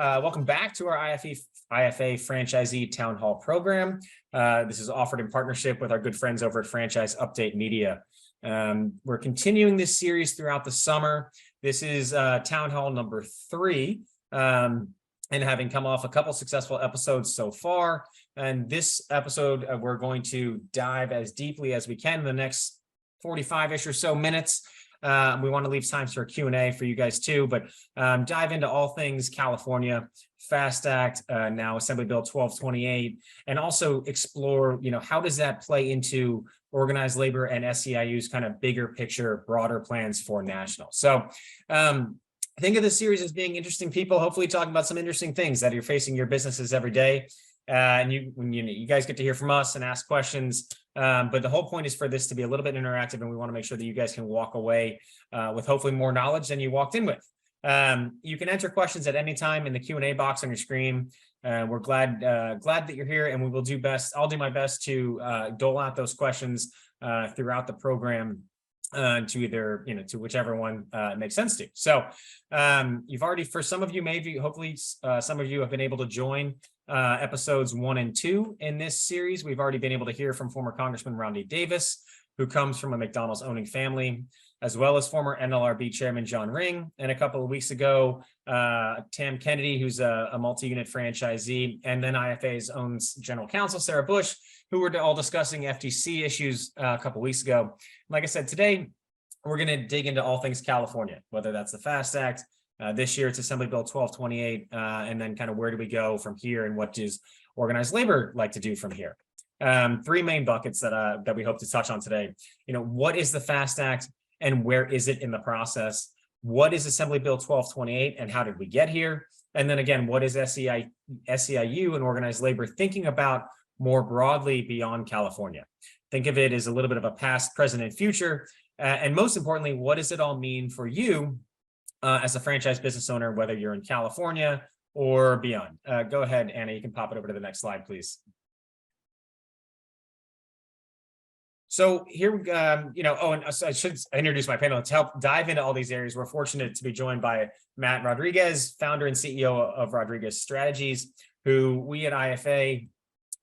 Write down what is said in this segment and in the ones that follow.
welcome back to our IFA Franchisee Town Hall program. This is offered in partnership with our good friends over at Franchise Update Media. We're continuing this series throughout the summer. This is Town Hall number 3, and having come off a couple successful episodes so far. And this episode, we're going to dive as deeply as we can in the next 45-ish or so minutes. We want to leave time for a Q&A for you guys too, but dive into all things California, FAST Act, now Assembly Bill 1228, and also explore, how does that play into organized labor and SEIU's kind of bigger picture, broader plans for national. So think of this series as being interesting people, hopefully talking about some interesting things that you're facing your businesses every day. And you guys get to hear from us and ask questions. But the whole point is for this to be a little bit interactive, and we want to make sure that you guys can walk away with hopefully more knowledge than you walked in with. You can enter questions at any time in the Q&A box on your screen. We're glad that you're here, and we will do best. I'll do my best to dole out those questions throughout the program to either, to whichever one makes sense to. So you've already, for some of you, maybe, hopefully some of you have been able to join episodes 1 and 2 in this series. We've already been able to hear from former Congressman Rodney Davis, who comes from a McDonald's owning family, as well as former NLRB Chairman John Ring. And a couple of weeks ago, Tam Kennedy, who's a multi-unit franchisee, and then IFA's own general counsel, Sarah Bush, who were all discussing FTC issues a couple of weeks ago. Like I said, today, we're going to dig into all things California, whether that's the FAST Act. This year, it's Assembly Bill 1228, and then kind of where do we go from here, and what does organized labor like to do from here? 3 main buckets that we hope to touch on today. What is the FAST Act, and where is it in the process? What is Assembly Bill 1228, and how did we get here? And then again, what is SEIU and organized labor thinking about more broadly beyond California? Think of it as a little bit of a past, present, and future. And most importantly, what does it all mean for you as a franchise business owner, whether you're in California or beyond? Go ahead, Anna, you can pop it over to the next slide, please. So here, and I should introduce my panel to help dive into all these areas. We're fortunate to be joined by Matt Rodriguez, founder and CEO of Rodriguez Strategies, who we at IFA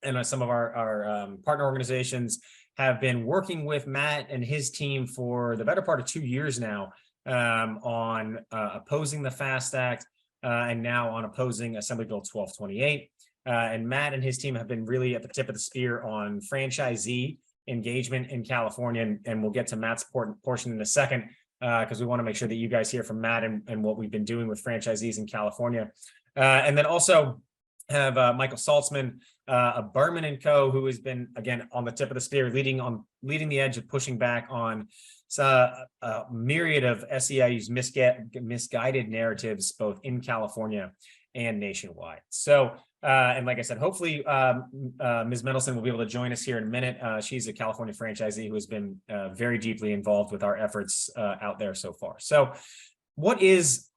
and some of our partner organizations have been working with Matt and his team for the better part of 2 years now on opposing the FAST Act and now on opposing Assembly Bill 1228. And Matt and his team have been really at the tip of the spear on franchisee engagement in California. And we'll get to Matt's portion in a second because we want to make sure that you guys hear from Matt and what we've been doing with franchisees in California. And then also have Michael Saltzman of Berman & Co., who has been, again, on the tip of the spear, leading the edge of pushing back on a myriad of SEIU's misguided narratives, both in California and nationwide. So, and like I said, hopefully Ms. Mendelson will be able to join us here in a minute. She's a California franchisee who has been very deeply involved with our efforts out there so far. So what is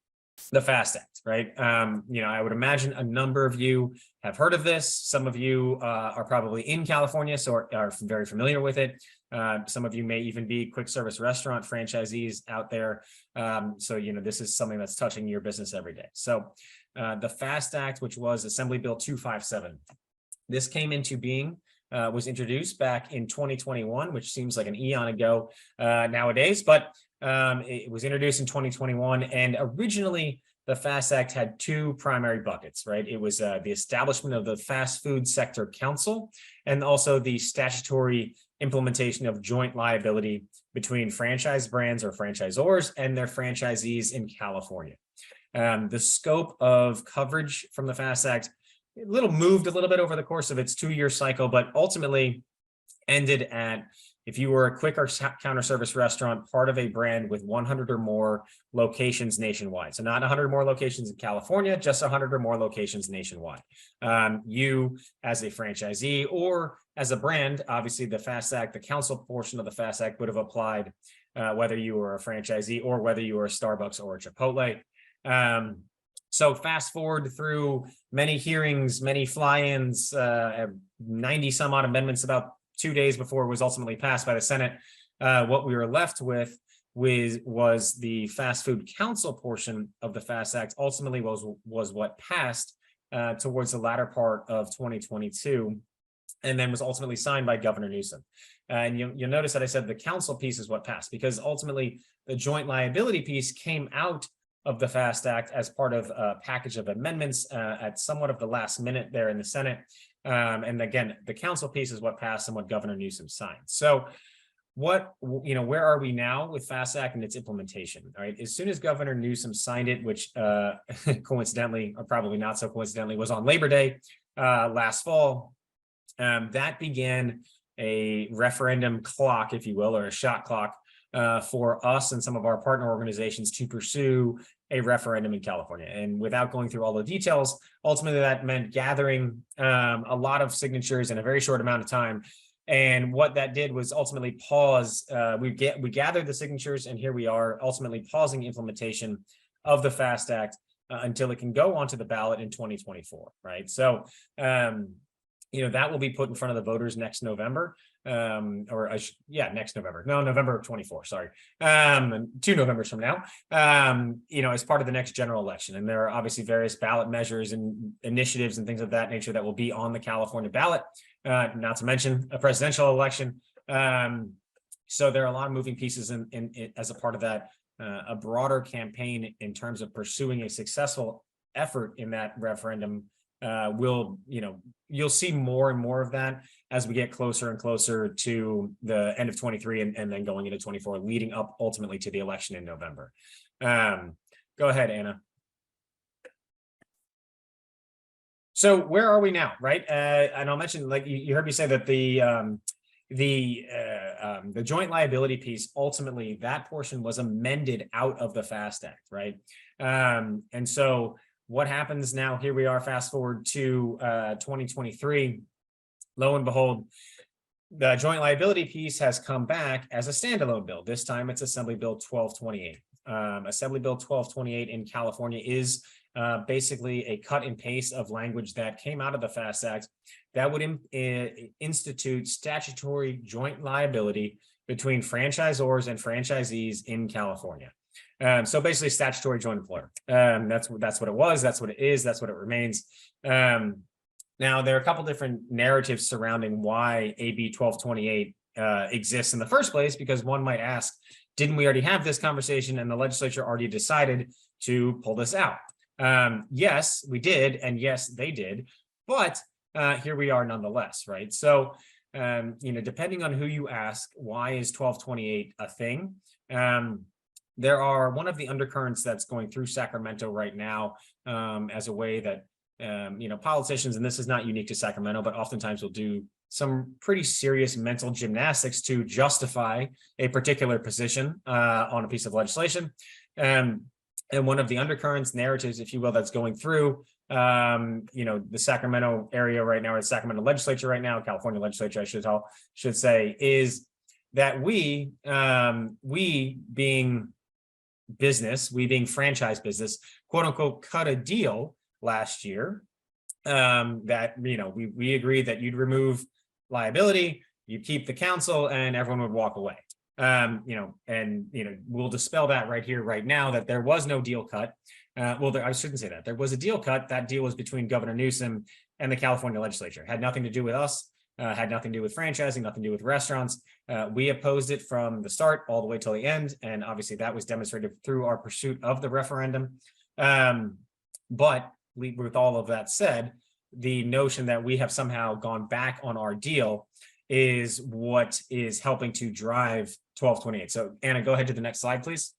the FAST Act, right? I would imagine a number of you have heard of this. Some of you are probably in California, so are very familiar with it. Some of you may even be quick service restaurant franchisees out there. So, this is something that's touching your business every day. So the FAST Act, which was Assembly Bill 257, this came into being, was introduced back in 2021, which seems like an eon ago nowadays, but it was introduced in 2021. And originally, the FAST Act had 2 primary buckets, right? It was the establishment of the Fast Food Sector Council, and also the statutory implementation of joint liability between franchise brands or franchisors and their franchisees in California. The scope of coverage from the FAST Act moved a little bit over the course of its 2-year cycle, but ultimately ended at, if you were a quick or counter service restaurant, part of a brand with 100 or more locations nationwide. So not 100 or more locations in California, just 100 or more locations nationwide. You as a franchisee or as a brand, obviously the FAST Act, the council portion of the FAST Act would have applied whether you were a franchisee or whether you were a Starbucks or a Chipotle. So fast forward through many hearings, many fly-ins, 90 some odd amendments about 2 days before it was ultimately passed by the Senate. What we were left with was the Fast Food Council portion of the FAST Act ultimately was what passed towards the latter part of 2022, and then was ultimately signed by Governor Newsom. And you'll notice that I said the council piece is what passed, because ultimately the joint liability piece came out of the FAST Act as part of a package of amendments at somewhat of the last minute there in the Senate. And again, the council piece is what passed and what Governor Newsom signed. So where are we now with FAST Act and its implementation? All right, as soon as Governor Newsom signed it, which coincidentally, or probably not so coincidentally, was on Labor Day last fall, that began a referendum clock, if you will, or a shot clock for us and some of our partner organizations to pursue a referendum in California. And without going through all the details, ultimately that meant gathering a lot of signatures in a very short amount of time. And what that did was ultimately pause. We gathered the signatures, and here we are ultimately pausing implementation of the FAST Act until it can go onto the ballot in 2024, right? So, that will be put in front of the voters next November, next November. No, November of 24, sorry. 2 Novembers from now, as part of the next general election. And there are obviously various ballot measures and initiatives and things of that nature that will be on the California ballot, not to mention a presidential election. So there are a lot of moving pieces in as a part of that, a broader campaign in terms of pursuing a successful effort in that referendum. You'll see more and more of that as we get closer and closer to the end of 23 and then going into 24, leading up ultimately to the election in November. Go ahead, Anna. So where are we now, right? And I'll mention, like you heard me say that the joint liability piece, ultimately that portion was amended out of the FAST Act, right? And so what happens now? Here we are, fast forward to 2023. Lo and behold, the joint liability piece has come back as a standalone bill. This time it's Assembly Bill 1228. Assembly Bill 1228 in California is basically a cut and paste of language that came out of the FAST Act that would institute statutory joint liability between franchisors and franchisees in California. So basically statutory joint employer. That's what it was. That's what it is. That's what it remains. Now, there are a couple different narratives surrounding why AB 1228 exists in the first place, because one might ask, didn't we already have this conversation and the legislature already decided to pull this out? Yes, we did. And yes, they did. But here we are nonetheless, right? So, depending on who you ask, why is 1228 a thing? There are one of the undercurrents that's going through Sacramento right now as a way that, politicians, and this is not unique to Sacramento, but oftentimes will do some pretty serious mental gymnastics to justify a particular position on a piece of legislation. And one of the undercurrents, narratives, if you will, that's going through, the Sacramento area right now, or the Sacramento legislature right now, California legislature, I should say, is that we being business, we being franchise business, quote unquote, cut a deal last year that, we agreed that you'd remove liability, you'd keep the council, and everyone would walk away. We'll dispel that right here, right now, that there was no deal cut. I shouldn't say that. There was a deal cut. That deal was between Governor Newsom and the California legislature. It had nothing to do with us. Had nothing to do with franchising, nothing to do with restaurants. We opposed it from the start all the way till the end. And obviously that was demonstrated through our pursuit of the referendum. But with all of that said, the notion that we have somehow gone back on our deal is what is helping to drive 1228. So Anna, go ahead to the next slide, please.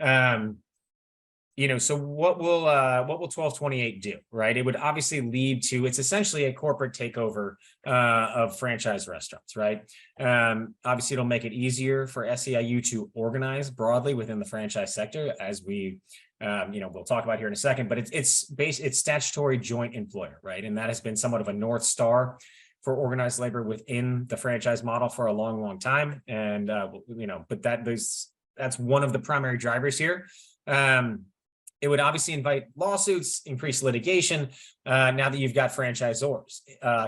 So what will 1228 do, right? It would obviously lead to, it's essentially a corporate takeover of franchise restaurants, right? Obviously, it'll make it easier for SEIU to organize broadly within the franchise sector, as we, we'll talk about here in a second. But it's statutory joint employer, right? And that has been somewhat of a North Star for organized labor within the franchise model for a long, long time. And but that's one of the primary drivers here. It would obviously invite lawsuits, increase litigation, now that you've got franchisors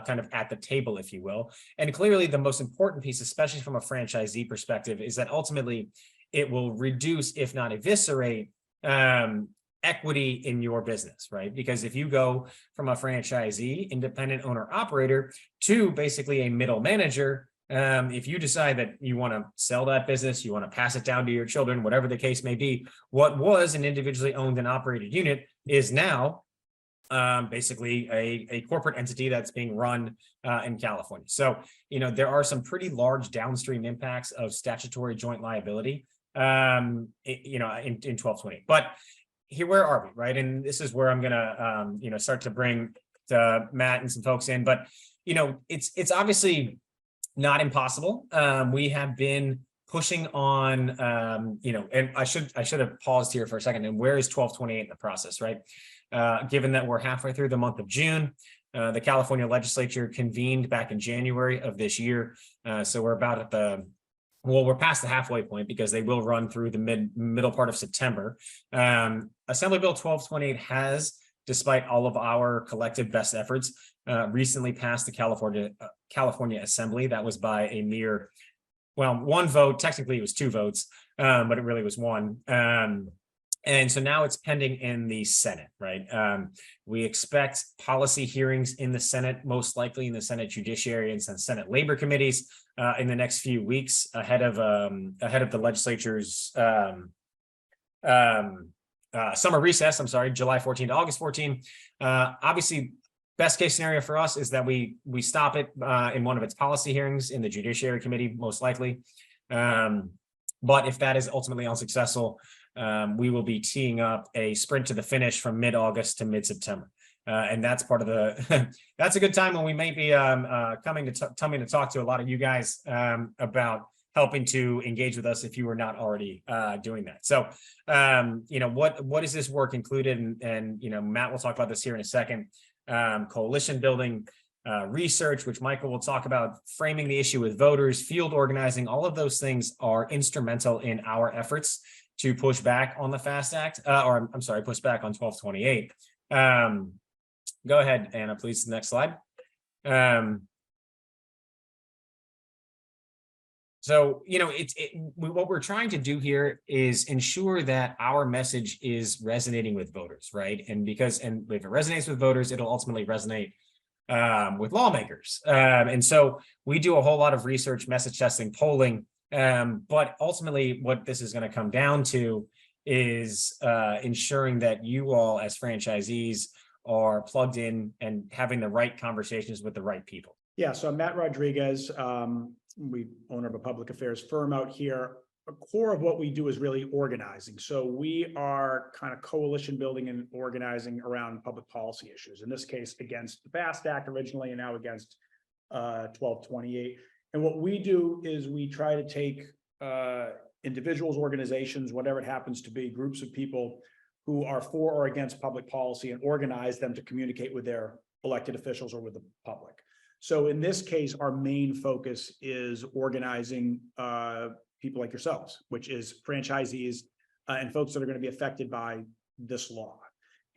kind of at the table, if you will. And clearly the most important piece, especially from a franchisee perspective, is that ultimately it will reduce, if not eviscerate, equity in your business, right? Because if you go from a franchisee, independent owner operator, to basically a middle manager, if you decide that you want to sell that business, you want to pass it down to your children, whatever the case may be, what was an individually owned and operated unit is now basically a corporate entity that's being run in California. So, there are some pretty large downstream impacts of statutory joint liability, in 1228. But here, where are we, right? And this is where I'm gonna, start to bring Matt and some folks in. But it's obviously not impossible. We have been pushing on, and I should have paused here for a second. And where is 1228 in the process, right? Given that we're halfway through the month of June, the California legislature convened back in January of this year. So we're about at we're past the halfway point because they will run through the middle part of September. Assembly Bill 1228 has, despite all of our collective best efforts, recently passed the California Assembly. That was by a mere, one vote. Technically, it was 2 votes, but it really was 1. And so now it's pending in the Senate, right? We expect policy hearings in the Senate, most likely in the Senate Judiciary and Senate Labor Committees in the next few weeks ahead of the legislature's summer recess. I'm sorry, July 14 to August 14. Obviously, best case scenario for us is that we stop it in one of its policy hearings in the Judiciary Committee, most likely. But if that is ultimately unsuccessful, we will be teeing up a sprint to the finish from mid-August to mid-September. And that's part of that's a good time when we may be coming to talk to a lot of you guys about helping to engage with us if you were not already doing that. So, what is this work included? And Matt will talk about this here in a second. Coalition building, research, which Michael will talk about, framing the issue with voters, field organizing. All of those things are instrumental in our efforts to push back on the FAST Act, push back on 1228. Go ahead, Anna, please. Next slide. So, what we're trying to do here is ensure that our message is resonating with voters, right? And if it resonates with voters, it'll ultimately resonate with lawmakers. And so we do a whole lot of research, message testing, polling. But ultimately, what this is going to come down to is ensuring that you all, as franchisees, are plugged in and having the right conversations with the right people. Yeah, so I'm Matt Rodriguez. We owner of a public affairs firm out here. A core of what we do is really organizing. So we are kind of coalition building and organizing around public policy issues. In this case, against the FAST Act originally, and now against 1228. And what we do is we try to take individuals, organizations, whatever it happens to be, groups of people who are for or against public policy, and organize them to communicate with their elected officials or with the public. So in this case, our main focus is organizing people like yourselves, which is franchisees and folks that are going to be affected by this law.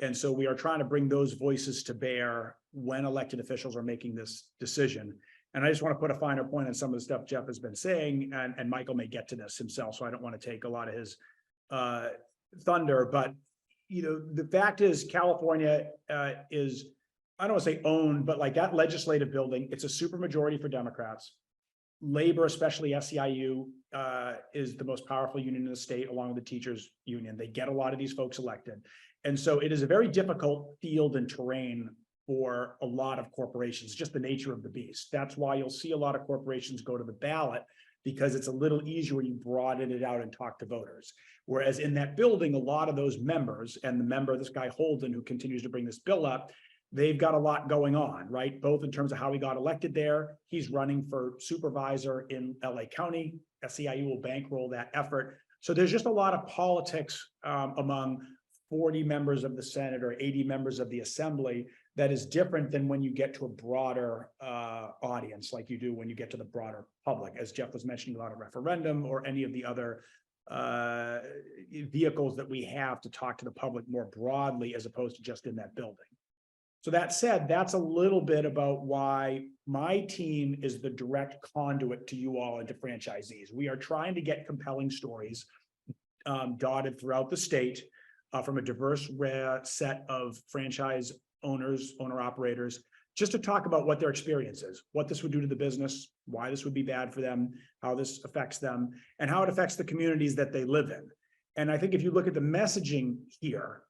And so we are trying to bring those voices to bear when elected officials are making this decision. And I just want to put a finer point on some of the stuff Jeff has been saying, and Michael may get to this himself, so I don't want to take a lot of his thunder. But the fact is, California is, I don't want to say owned, but like that legislative building, it's a supermajority for Democrats. Labor, especially SEIU, is the most powerful union in the state, along with the teachers union. They get a lot of these folks elected. And so it is a very difficult field and terrain for a lot of corporations, just the nature of the beast. That's why you'll see a lot of corporations go to the ballot, because it's a little easier when you broaden it out and talk to voters. Whereas in that building, a lot of those members, and the member, this guy Holden, who continues to bring this bill up, they've got a lot going on, right? Both in terms of how he got elected there. He's running for supervisor in LA County. SEIU will bankroll that effort. So there's just a lot of politics among 40 members of the Senate or 80 members of the Assembly that is different than when you get to a broader audience, like you do when you get to the broader public, as Jeff was mentioning, a lot of referendum or any of the other vehicles that we have to talk to the public more broadly, as opposed to just in that building. So that said, that's a little bit about why my team is the direct conduit to you all and to franchisees. We are trying to get compelling stories dotted throughout the state from a diverse set of franchise owners, owner-operators, just to talk about what their experience is, what this would do to the business, why this would be bad for them, how this affects them, and how it affects the communities that they live in. And I think if you look at the messaging here,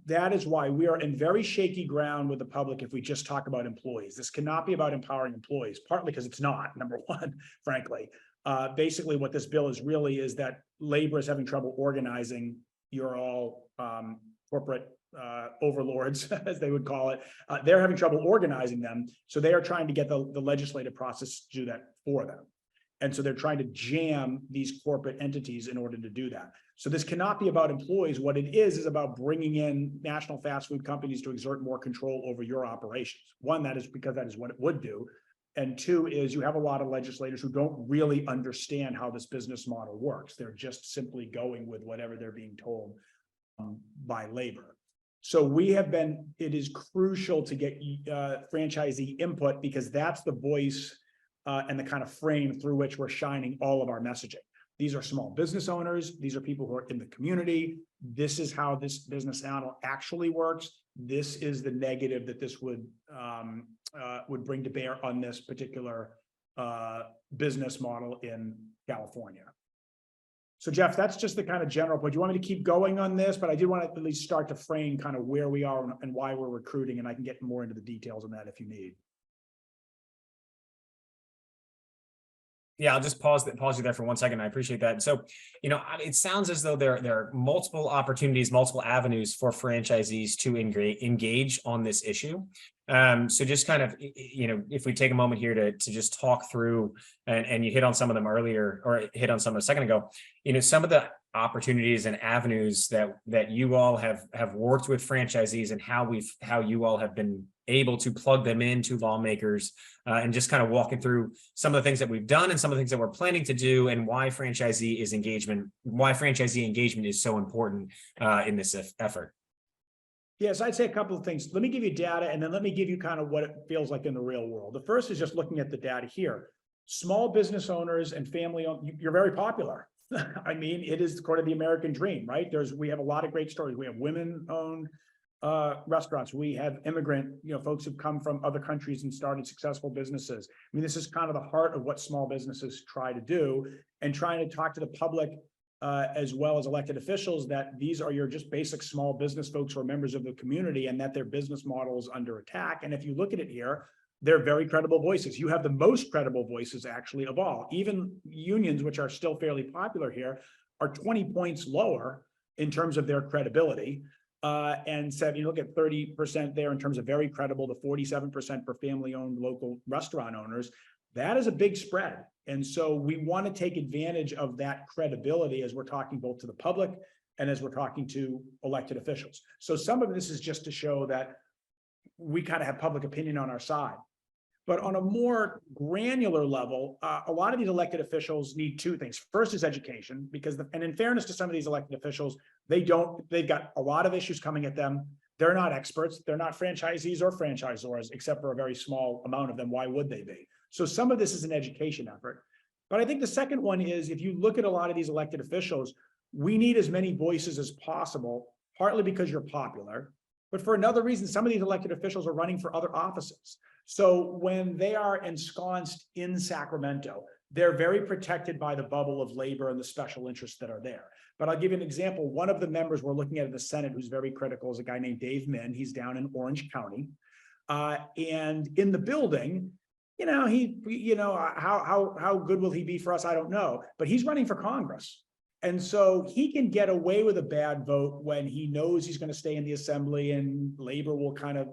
that is why we are in very shaky ground with the public if we just talk about employees. This cannot be about empowering employees, partly because it's not, number one, frankly. Basically, what this bill is really is that labor is having trouble organizing. You're all corporate overlords, as they would call it. They're having trouble organizing them. So they are trying to get the legislative process to do that for them. And so they're trying to jam these corporate entities in order to do that. So this cannot be about employees. What it is about bringing in national fast food companies to exert more control over your operations. One, that is because that is what it would do. And two is you have a lot of legislators who don't really understand how this business model works. They're just simply going with whatever they're being told by labor. So it is crucial to get franchisee input, because that's the voice and the kind of frame through which we're shining all of our messaging. These are small business owners. These are people who are in the community. This is how this business model actually works. This is the negative that this would bring to bear on this particular business model in California. So Jeff, that's just the kind of general point. Do you want me to keep going on this? But I did want to at least start to frame kind of where we are and why we're recruiting, and I can get more into the details on that if you need. Yeah, I'll just pause you there for 1 second. I appreciate that. So, it sounds as though there are multiple opportunities, multiple avenues for franchisees to engage on this issue. So just kind of, if we take a moment here to just talk through, and you hit on some of them earlier, or hit on some a second ago, some of the opportunities and avenues that you all have worked with franchisees, and how you all have been able to plug them into lawmakers, and just kind of walking through some of the things that we've done and some of the things that we're planning to do, and why franchisee engagement is so important in this effort. Yes, I'd say a couple of things. Let me give you data, and then let me give you kind of what it feels like in the real world. The first is just looking at the data here. Small business owners and family-owned, you're very popular. I mean, it is kind of the American dream, right? We have a lot of great stories. We have women-owned restaurants. We have immigrant, folks who've come from other countries and started successful businesses. I mean, this is kind of the heart of what small businesses try to do, and trying to talk to the public as well as elected officials that these are your just basic small business folks who are members of the community, and that their business model is under attack. And if you look at it here, they're very credible voices. You have the most credible voices actually of all. Even unions, which are still fairly popular here, are 20 points lower in terms of their credibility. And so you look at 30% there in terms of very credible, to 47% for family-owned local restaurant owners. That is a big spread. And so we want to take advantage of that credibility as we're talking both to the public and as we're talking to elected officials. So some of this is just to show that we kind of have public opinion on our side. But on a more granular level, a lot of these elected officials need two things. First is education, because and in fairness to some of these elected officials, they've got a lot of issues coming at them. They're not experts. They're not franchisees or franchisors, except for a very small amount of them. Why would they be? So some of this is an education effort. But I think the second one is, if you look at a lot of these elected officials, we need as many voices as possible, partly because you're popular, but for another reason, some of these elected officials are running for other offices. So when they are ensconced in Sacramento, they're very protected by the bubble of labor and the special interests that are there. But I'll give you an example. One of the members we're looking at in the Senate who's very critical is a guy named Dave Min. He's down in Orange County. And in the building, how good will he be for us? I don't know, but he's running for Congress. And so he can get away with a bad vote when he knows he's going to stay in the assembly, and labor will kind of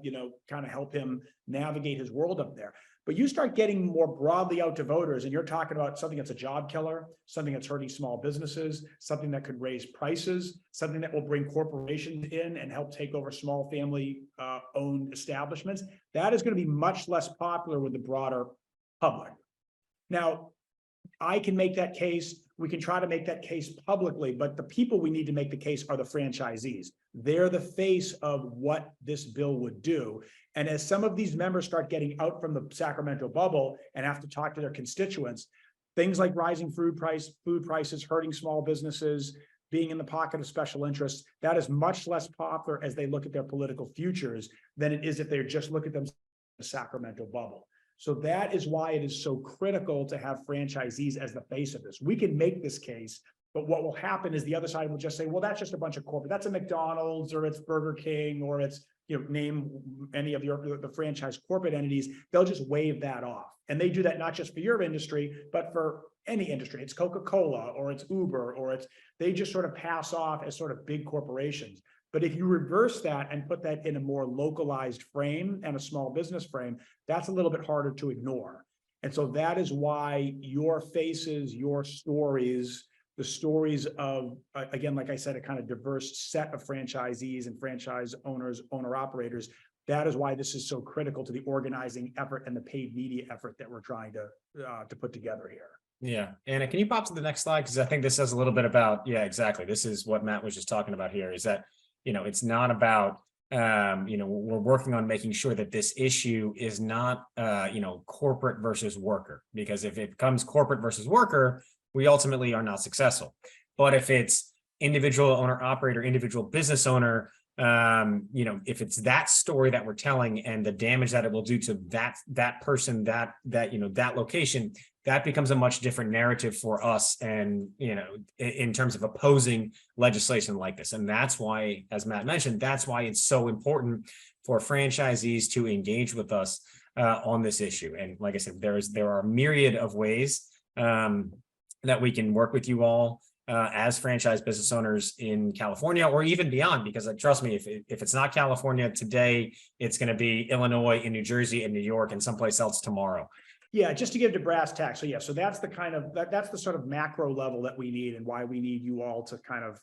help him navigate his world up there. But you start getting more broadly out to voters, and you're talking about something that's a job killer, something that's hurting small businesses, something that could raise prices, something that will bring corporations in and help take over small family owned establishments. That is going to be much less popular with the broader public. Now, I can make that case. We can try to make that case publicly, but the people we need to make the case are the franchisees. They're the face of what this bill would do. And as some of these members start getting out from the Sacramento bubble and have to talk to their constituents, things like rising food prices, hurting small businesses, being in the pocket of special interests, that is much less popular as they look at their political futures than it is if they just look at them in the Sacramento bubble. So that is why it is so critical to have franchisees as the face of this. We can make this case, but what will happen is the other side will just say, well, that's just a bunch of corporate, that's a McDonald's or it's Burger King or it's, name any of the franchise corporate entities. They'll just wave that off. And they do that not just for your industry, but for any industry. It's Coca-Cola or it's Uber or they just sort of pass off as sort of big corporations. But if you reverse that and put that in a more localized frame and a small business frame, that's a little bit harder to ignore. And so that is why your faces, your stories, the stories of, again, like I said, a kind of diverse set of franchisees and franchise owners, owner-operators, that is why this is so critical to the organizing effort and the paid media effort that we're trying to put together here. Yeah. Anna, can you pop to the next slide? Because I think this says a little bit about, yeah, exactly. This is what Matt was just talking about here, is that, it's not about, we're working on making sure that this issue is not, corporate versus worker, because if it becomes corporate versus worker, we ultimately are not successful. But if it's individual owner operator, individual business owner, if it's that story that we're telling and the damage that it will do to that person, that location, that becomes a much different narrative for us. And, in terms of opposing legislation like this. And that's why, as Matt mentioned, that's why it's so important for franchisees to engage with us on this issue. And like I said, there are a myriad of ways that we can work with you all as franchise business owners in California or even beyond, because trust me, if it's not California today, it's going to be Illinois and New Jersey and New York and someplace else tomorrow. Yeah, just to give to brass tacks. So yeah, so that's the kind of, that's the sort of macro level that we need and why we need you all to kind of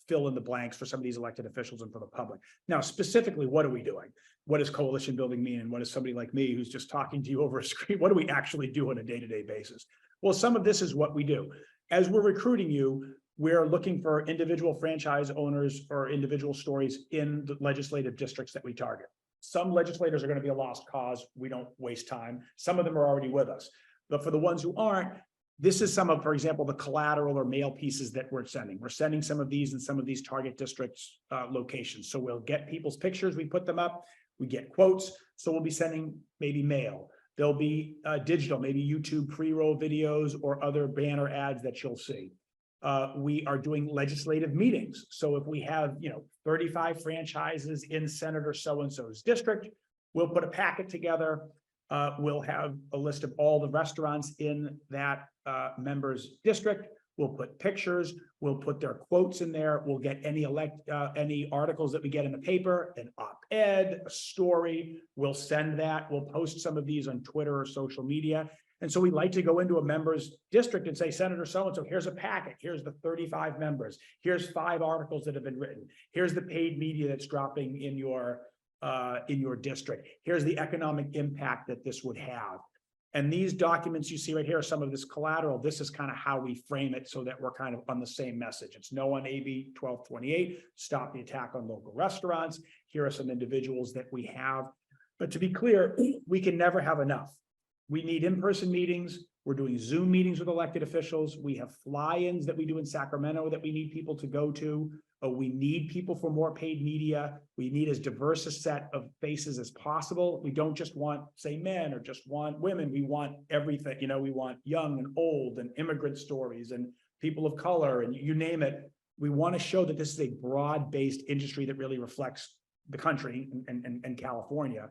fill in the blanks for some of these elected officials and for the public. Now, specifically, what are we doing? What does coalition building mean? And what does somebody like me who's just talking to you over a screen, what do we actually do on a day-to-day basis? Well, some of this is what we do. As we're recruiting you, we're looking for individual franchise owners or individual stories in the legislative districts that we target. Some legislators are going to be a lost cause. We don't waste time. Some of them are already with us. But for the ones who aren't, this is some of, for example, the collateral or mail pieces that we're sending. We're sending some of these in some of these target districts locations. So we'll get people's pictures. We put them up. We get quotes. So we'll be sending maybe mail. There'll be digital, maybe YouTube pre-roll videos or other banner ads that you'll see. We are doing legislative meetings. So if we have, 35 franchises in Senator so-and-so's district, we'll put a packet together. We'll have a list of all the restaurants in that member's district. We'll put pictures. We'll put their quotes in there. We'll get any articles that we get in the paper, an op-ed, a story. We'll send that. We'll post some of these on Twitter or social media. And so we like to go into a member's district and say, Senator so-and-so, here's a packet. Here's the 35 members. Here's 5 articles that have been written. Here's the paid media that's dropping in your district. Here's the economic impact that this would have. And these documents you see right here are some of this collateral. This is kind of how we frame it so that we're kind of on the same message. It's no on AB 1228, stop the attack on local restaurants. Here are some individuals that we have. But to be clear, we can never have enough. We need in-person meetings. We're doing Zoom meetings with elected officials. We have fly-ins that we do in Sacramento that we need people to go to. We need people for more paid media. We need as diverse a set of faces as possible. We don't just want, say, men or just want women. We want everything. We want young and old and immigrant stories and people of color and you name it. We want to show that this is a broad-based industry that really reflects the country and California.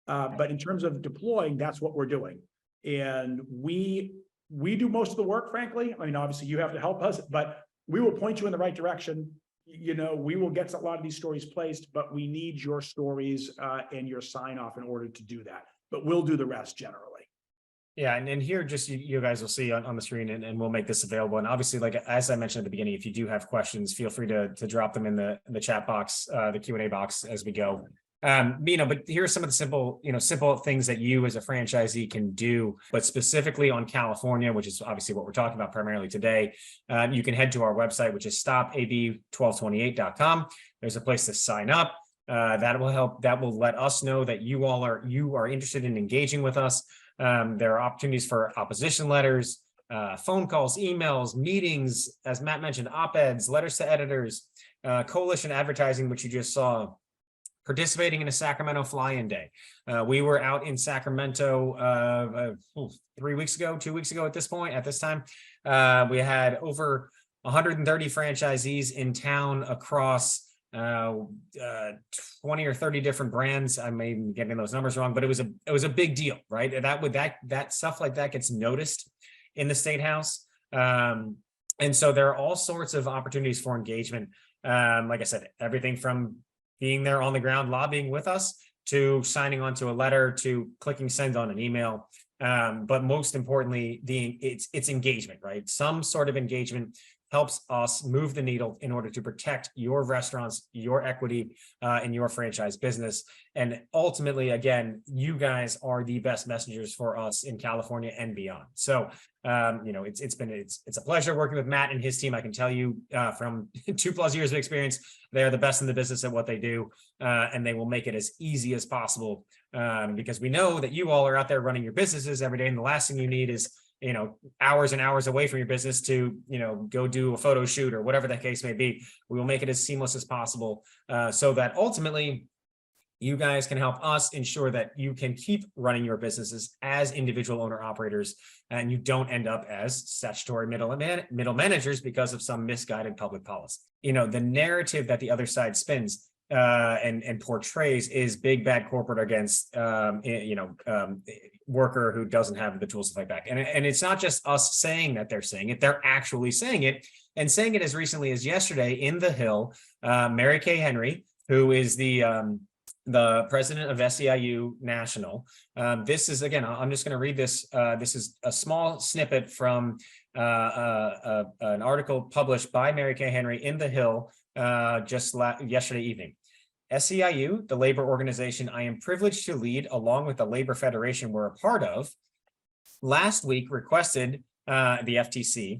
But in terms of deploying, that's what we're doing. And we do most of the work, frankly. I mean, obviously you have to help us, but we will point you in the right direction. We will get a lot of these stories placed, but we need your stories and your sign off in order to do that. But we'll do the rest generally. Yeah, and here just you guys will see on the screen and we'll make this available. And obviously, like as I mentioned at the beginning, if you do have questions, feel free to drop them in the chat box, the Q&A box as we go. But here are some of the simple things that you as a franchisee can do, but specifically on California, which is obviously what we're talking about primarily today. You can head to our website, which is stopab1228.com. There's a place to sign up. That will help. That will let us know that you are interested in engaging with us. There are opportunities for opposition letters. phone calls, emails, meetings, as Matt mentioned, op-eds, letters to editors, coalition advertising, which you just saw, participating in a Sacramento fly-in day. We were out in Sacramento 3 weeks ago, 2 weeks ago at this time. We had over 130 franchisees in town across 20 or 30 different brands. I may be getting those numbers wrong, but it was a big deal, right? That stuff like that gets noticed in the State House. And so there are all sorts of opportunities for engagement. Like I said, everything from being there on the ground, lobbying with us, to signing onto a letter, to clicking send on an email. But most importantly, it's engagement, right? Some sort of engagement helps us move the needle in order to protect your restaurants, your equity in your franchise business. And ultimately, again, you guys are the best messengers for us in California and beyond. So, it's a pleasure working with Matt and his team. I can tell you from 2+ years of experience, they're the best in the business at what they do, and they will make it as easy as possible, because we know that you all are out there running your businesses every day, and the last thing you need is hours and hours away from your business to, go do a photo shoot or whatever the case may be. We will make it as seamless as possible, so that ultimately you guys can help us ensure that you can keep running your businesses as individual owner operators, and you don't end up as statutory middle managers because of some misguided public policy. The narrative that the other side spins and portrays is big bad corporate against worker who doesn't have the tools to fight back. And it's not just us saying that they're saying it, they're actually saying it, and saying it as recently as yesterday in the Hill. Mary Kay Henry, who is the president of SEIU National. This is, again, I'm just going to read this. This is a small snippet from an article published by Mary Kay Henry in the Hill just yesterday evening. SEIU, the labor organization I am privileged to lead, along with the Labor Federation we're a part of, last week requested the FTC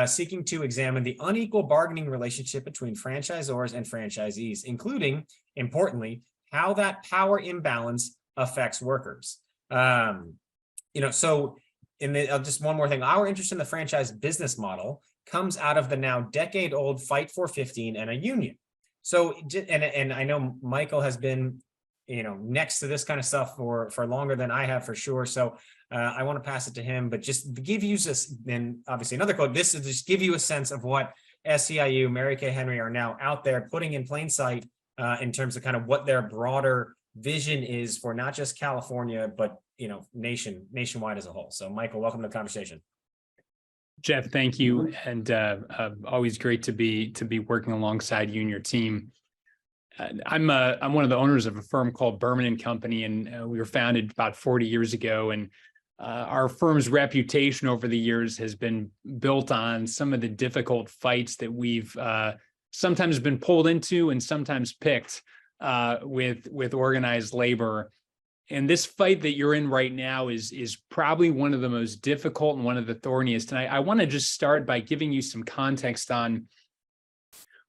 seeking to examine the unequal bargaining relationship between franchisors and franchisees, including, importantly, how that power imbalance affects workers. So just one more thing, our interest in the franchise business model comes out of the now decade-old Fight for 15 and a union. So, and I know Michael has been, next to this kind of stuff for longer than I have, for sure. So I want to pass it to him, but just to give you this, and obviously another quote, this is just give you a sense of what SEIU, Mary Kay Henry are now out there putting in plain sight in terms of kind of what their broader vision is for not just California, but, nationwide as a whole. So Michael, welcome to the conversation. Jeff, thank you. And always great to be working alongside you and your team. I'm one of the owners of a firm called Berman & Company, and we were founded about 40 years ago. And our firm's reputation over the years has been built on some of the difficult fights that we've sometimes been pulled into and sometimes picked with organized labor. And this fight that you're in right now is probably one of the most difficult and one of the thorniest. And I want to just start by giving you some context on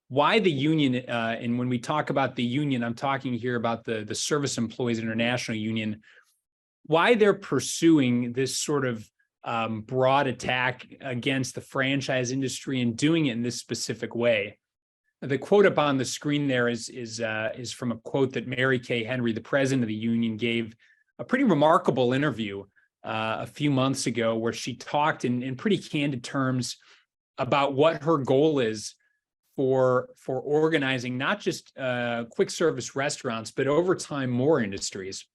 why the union, and when we talk about the union, I'm talking here about the Service Employees International Union, why they're pursuing this sort of broad attack against the franchise industry and doing it in this specific way. The quote up on the screen there is from a quote that Mary Kay Henry, the president of the union, gave a pretty remarkable interview a few months ago, where she talked in pretty candid terms about what her goal is for organizing not just quick service restaurants, but over time more industries.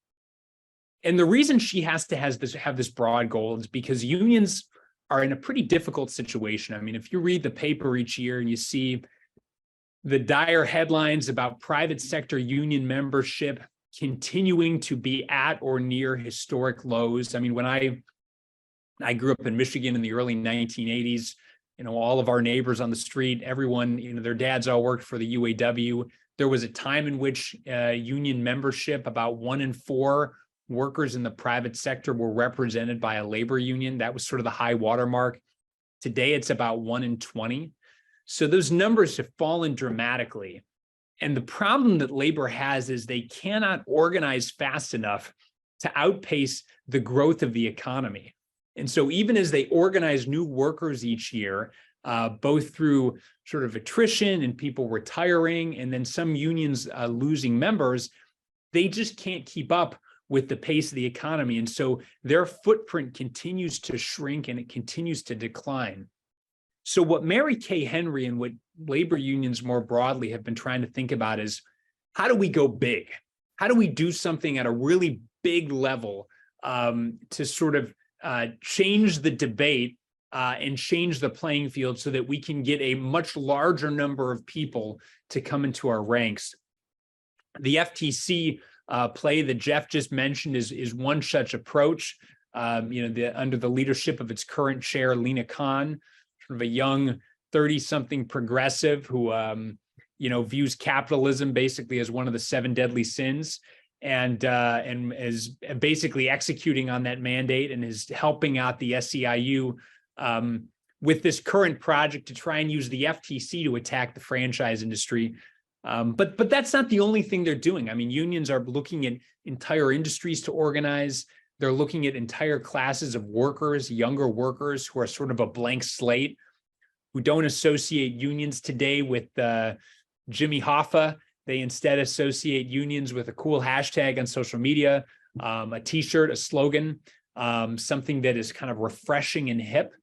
And the reason she has to have this broad goal is because unions are in a pretty difficult situation. I mean, if you read the paper each year and you see the dire headlines about private sector union membership continuing to be at or near historic lows. I mean, when I grew up in Michigan in the early 1980s, all of our neighbors on the street, everyone, their dads all worked for the UAW. There was a time in which union membership, about 1 in 4 workers in the private sector were represented by a labor union. That was sort of the high watermark. Today, it's about 1 in 20. So those numbers have fallen dramatically. And the problem that labor has is they cannot organize fast enough to outpace the growth of the economy. And so even as they organize new workers each year, both through sort of attrition and people retiring, and then some unions losing members, they just can't keep up with the pace of the economy. And so their footprint continues to shrink and it continues to decline. So what Mary Kay Henry and what labor unions more broadly have been trying to think about is, how do we go big? How do we do something at a really big level to sort of change the debate and change the playing field so that we can get a much larger number of people to come into our ranks? The FTC play that Jeff just mentioned is one such approach. Under the leadership of its current chair, Lena Khan, sort of a young 30-something progressive who views capitalism basically as one of the 7 deadly sins, and is basically executing on that mandate and is helping out the SEIU with this current project to try and use the FTC to attack the franchise industry. But that's not the only thing they're doing. I mean, unions are looking at entire industries to organize. They're looking at entire classes of workers, younger workers who are sort of a blank slate, who don't associate unions today with Jimmy Hoffa. They instead associate unions with a cool hashtag on social media, a t-shirt, a slogan, something that is kind of refreshing and hip.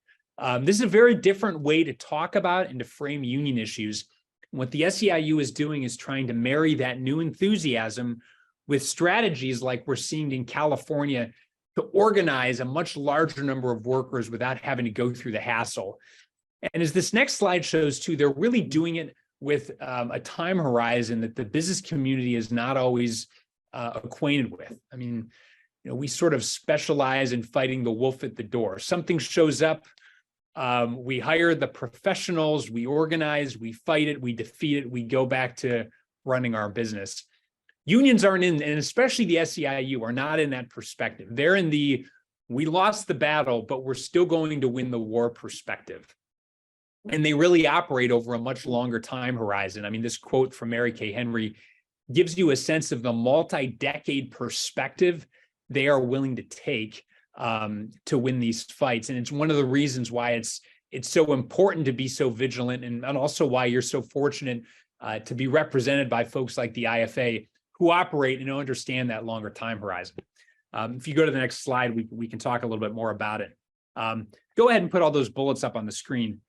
This is a very different way to talk about and to frame union issues. What the SEIU is doing is trying to marry that new enthusiasm with strategies like we're seeing in California to organize a much larger number of workers without having to go through the hassle. And as this next slide shows too, they're really doing it with a time horizon that the business community is not always acquainted with. I mean, we sort of specialize in fighting the wolf at the door. Something shows up, we hire the professionals, we organize, we fight it, we defeat it, we go back to running our business. Unions aren't in, and especially the SEIU are not in that perspective. They're in the, we lost the battle, but we're still going to win the war perspective. And they really operate over a much longer time horizon. I mean, this quote from Mary Kay Henry gives you a sense of the multi-decade perspective they are willing to take to win these fights. And it's one of the reasons why it's so important to be so vigilant, and also why you're so fortunate to be represented by folks like the IFA who operate and understand that longer time horizon. If you go to the next slide, we can talk a little bit more about it. Go ahead and put all those bullets up on the screen.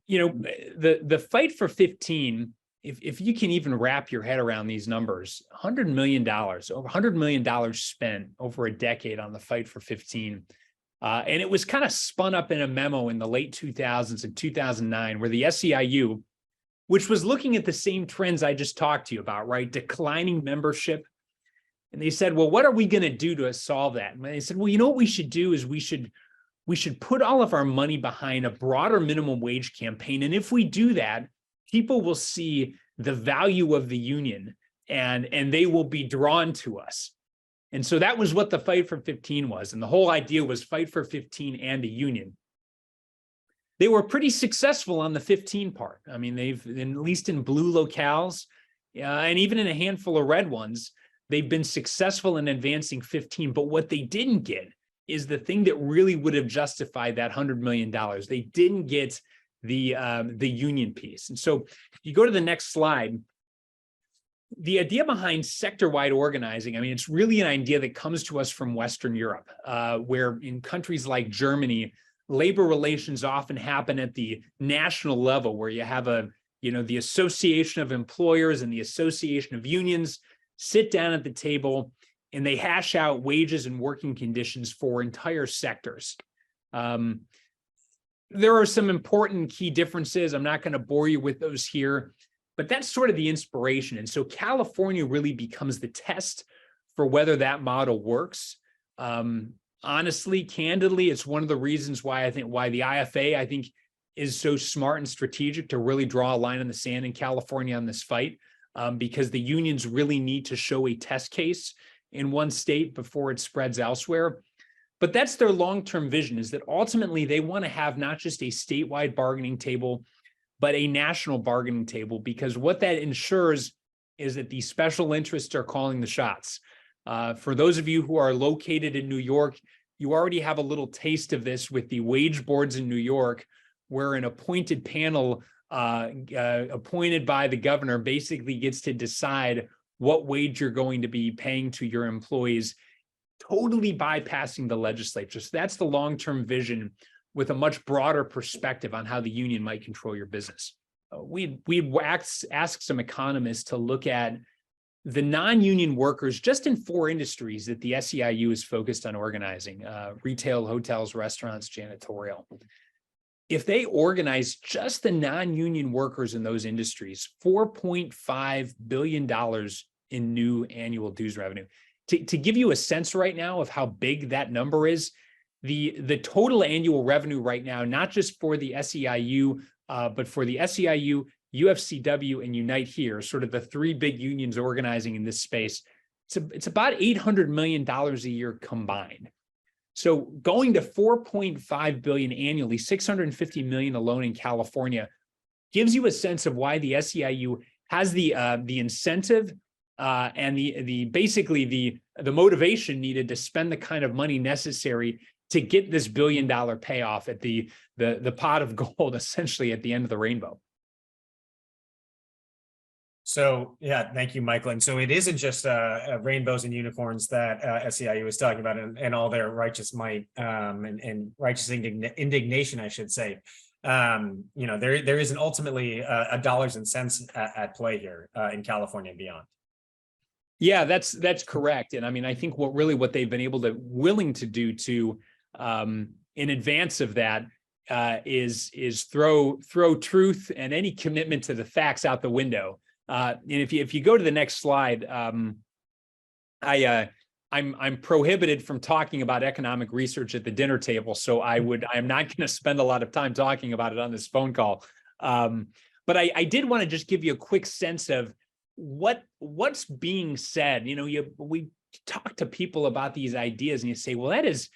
The fight for 15, if you can even wrap your head around these numbers, $100 million, over $100 million spent over a decade on the fight for 15. And it was kind of spun up in a memo in the late 2000s and 2009, where the SEIU, which was looking at the same trends I just talked to you about, right? Declining membership. And they said, well, what are we going to do to solve that? And they said, well, what we should do is we should put all of our money behind a broader minimum wage campaign. And if we do that, people will see the value of the union and they will be drawn to us. And so that was what the fight for 15 was. And the whole idea was fight for 15 and a union. They were pretty successful on the 15 part. I mean, they've, at least in blue locales, and even in a handful of red ones, they've been successful in advancing 15. But what they didn't get is the thing that really would have justified that $100 million. They didn't get the union piece. And so if you go to the next slide, the idea behind sector-wide organizing, I mean, it's really an idea that comes to us from Western Europe, where in countries like Germany, labor relations often happen at the national level, where you have the Association of Employers and the Association of Unions sit down at the table and they hash out wages and working conditions for entire sectors. There are some important key differences. I'm not going to bore you with those here, but that's sort of the inspiration. And so California really becomes the test for whether that model works. Honestly, candidly, it's one of the reasons why the IFA, I think, is so smart and strategic to really draw a line in the sand in California on this fight, because the unions really need to show a test case in one state before it spreads elsewhere. But that's their long-term vision, is that ultimately they want to have not just a statewide bargaining table, but a national bargaining table, because what that ensures is that the special interests are calling the shots. For those of you who are located in New York, You already have a little taste of this with the wage boards in New York, where an appointed panel appointed by the governor basically gets to decide what wage you're going to be paying to your employees, totally bypassing the legislature. So that's the long-term vision with a much broader perspective on how the union might control your business. We asked some economists to look at the non-union workers just in 4 industries that the SEIU is focused on organizing: retail, hotels, restaurants, janitorial. If they organize just the non-union workers in those industries, $4.5 billion in new annual dues revenue. To give you a sense right now of how big that number is, the total annual revenue right now, not just for the SEIU, but for the SEIU, UFCW, and Unite Here, sort of the 3 big unions organizing in this space, it's about $800 million a year combined. So going to 4.5 billion annually, 650 million alone in California, gives you a sense of why the SEIU has the incentive and basically the motivation needed to spend the kind of money necessary to get this $1 billion payoff at the pot of gold, essentially at the end of the rainbow. So yeah, thank you, Michael. And so it isn't just rainbows and unicorns that SEIU is talking about, and all their righteous might and righteous indignation, I should say. There isn't ultimately a dollars and cents at play here in California and beyond. Yeah, that's correct. And I mean, I think what they've been willing to do to in advance of that is throw truth and any commitment to the facts out the window. And if you go to the next slide, I'm prohibited from talking about economic research at the dinner table, so I am not going to spend a lot of time talking about it on this phone call. But I did want to just give you a quick sense of what's being said. We talk to people about these ideas, and you say, well, that is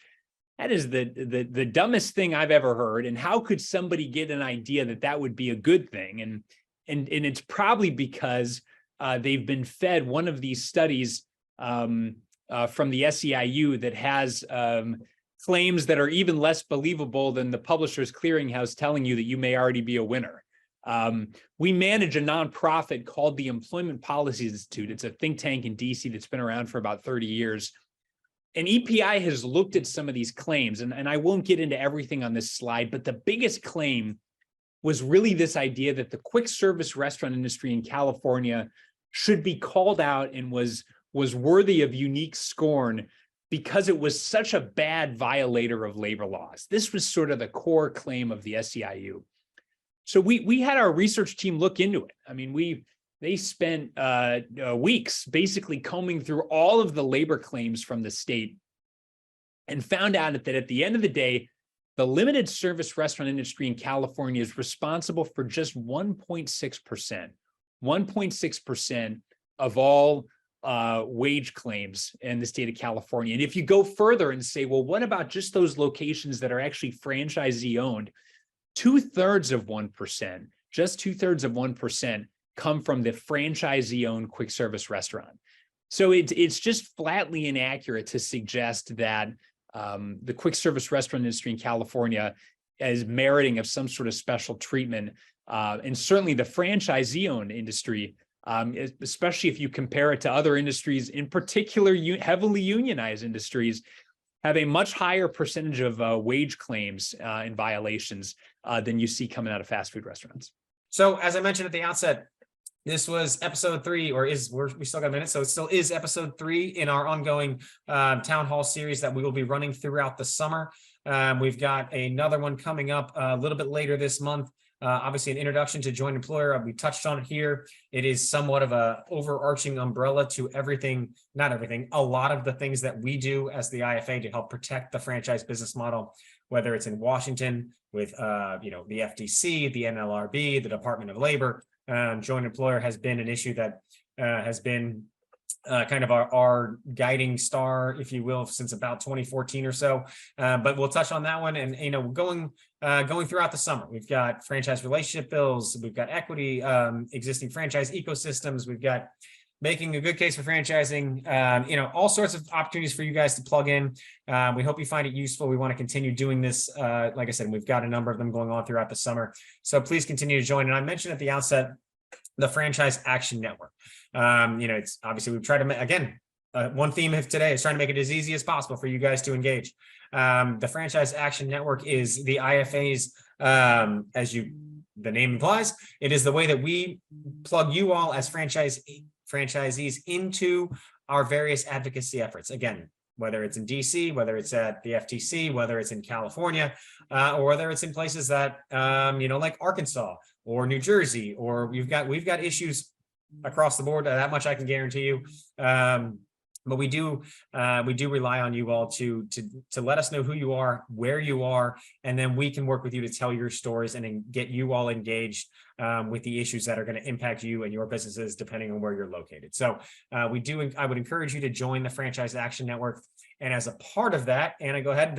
the dumbest thing I've ever heard, and how could somebody get an idea that would be a good thing? And it's probably because they've been fed one of these studies from the SEIU that has claims that are even less believable than the Publishers Clearinghouse telling you that you may already be a winner. We manage a nonprofit called the Employment Policy Institute. It's a think tank in DC that's been around for about 30 years. And EPI has looked at some of these claims, and I won't get into everything on this slide, but the biggest claim was really this idea that the quick service restaurant industry in California should be called out and was worthy of unique scorn because it was such a bad violator of labor laws. This was sort of the core claim of the SEIU. So we had our research team look into it. I mean, they spent weeks basically combing through all of the labor claims from the state and found out that at the end of the day, the limited service restaurant industry in California is responsible for just 1.6%, 1.6% of all wage claims in the state of California. And if you go further and say, well, what about just those locations that are actually franchisee owned? 2/3 of 1%, just 2/3 of 1% come from the franchisee owned quick service restaurant. So it's just flatly inaccurate to suggest that the quick service restaurant industry in California is meriting of some sort of special treatment. And certainly the franchisee-owned industry, especially if you compare it to other industries, in particular heavily unionized industries, have a much higher percentage of wage claims and violations than you see coming out of fast food restaurants. So as I mentioned at the outset, this was episode 3, we still got a minute, so it still is episode 3 in our ongoing town hall series that we will be running throughout the summer. We've got another one coming up a little bit later this month. Obviously, an introduction to joint employer. We touched on it here. It is somewhat of a overarching umbrella to everything, not everything, a lot of the things that we do as the IFA to help protect the franchise business model, whether it's in Washington with the FTC, the NLRB, the Department of Labor. Joint employer has been an issue that has been kind of our guiding star, if you will, since about 2014 or so. But we'll touch on that one. And going throughout the summer, we've got franchise relationship bills, we've got equity, existing franchise ecosystems, we've got making a good case for franchising, all sorts of opportunities for you guys to plug in. We hope you find it useful. We want to continue doing this. Like I said, we've got a number of them going on throughout the summer. So please continue to join. And I mentioned at the outset, the Franchise Action Network. It's obviously we've tried to again, one theme of today is trying to make it as easy as possible for you guys to engage. The Franchise Action Network is the IFA's, the name implies, it is the way that we plug you all as franchisees into our various advocacy efforts. Again, whether it's in DC, whether it's at the FTC, whether it's in California, or whether it's in places that, like Arkansas or New Jersey, or we've got issues across the board. That much I can guarantee you. But we do rely on you all to let us know who you are, where you are, and then we can work with you to tell your stories and get you all engaged with the issues that are going to impact you and your businesses, depending on where you're located. So I would encourage you to join the Franchise Action Network. And as a part of that, Anna, go ahead.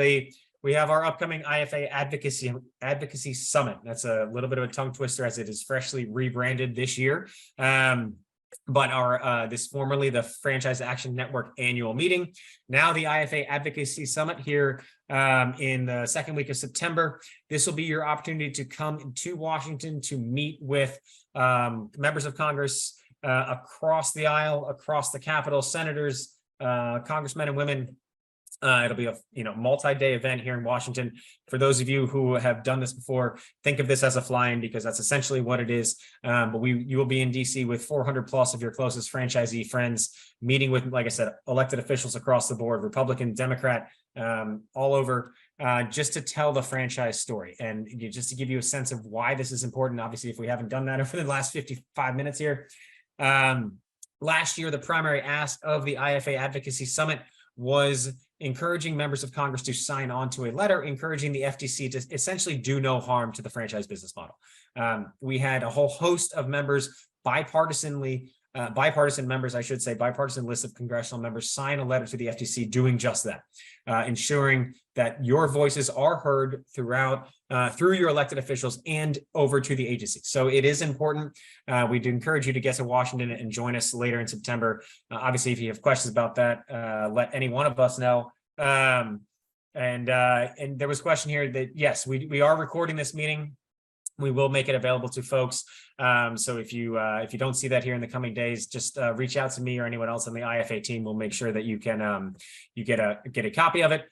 We have our upcoming IFA Advocacy Summit. That's a little bit of a tongue twister as it is freshly rebranded this year. But this formerly the Franchise Action Network annual meeting, now the IFA Advocacy Summit here in the second week of September. This will be your opportunity to come to Washington to meet with members of Congress across the aisle, across the Capitol, senators, congressmen and women. It'll be a multi-day event here in Washington. For those of you who have done this before, think of this as a fly-in because that's essentially what it is. But you will be in DC with 400 plus of your closest franchisee friends, meeting with, like I said, elected officials across the board, Republican, Democrat, all over, just to tell the franchise story and just to give you a sense of why this is important. Obviously, if we haven't done that over the last 55 minutes here, last year, the primary ask of the IFA Advocacy Summit was encouraging members of Congress to sign on to a letter encouraging the FTC to essentially do no harm to the franchise business model. We had a whole host of members, bipartisan list of congressional members sign a letter to the FTC doing just that, ensuring that your voices are heard through your elected officials and over to the agency. So it is important. We'd encourage you to get to Washington and join us later in September. Obviously, if you have questions about that, let any one of us know. And there was a question here that, yes, we are recording this meeting. We will make it available to folks. So if you don't see that here in the coming days, just reach out to me or anyone else on the IFA team. We'll make sure that you can get a copy of it.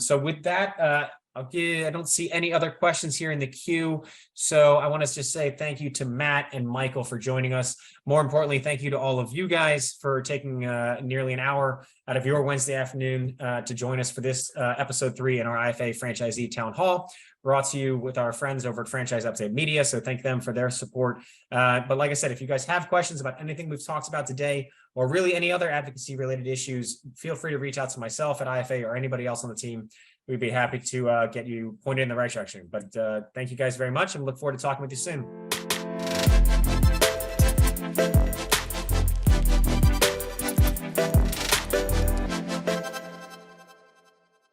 So with that, I don't see any other questions here in the queue. So I want to just say thank you to Matt and Michael for joining us. More importantly, thank you to all of you guys for taking nearly an hour out of your Wednesday afternoon to join us for this episode 3 in our IFA Franchisee Town Hall, brought to you with our friends over at Franchise Update Media. So thank them for their support. But like I said, if you guys have questions about anything we've talked about today, or really any other advocacy related issues, feel free to reach out to myself at IFA or anybody else on the team. We'd be happy to get you pointed in the right direction. But thank you guys very much and look forward to talking with you soon.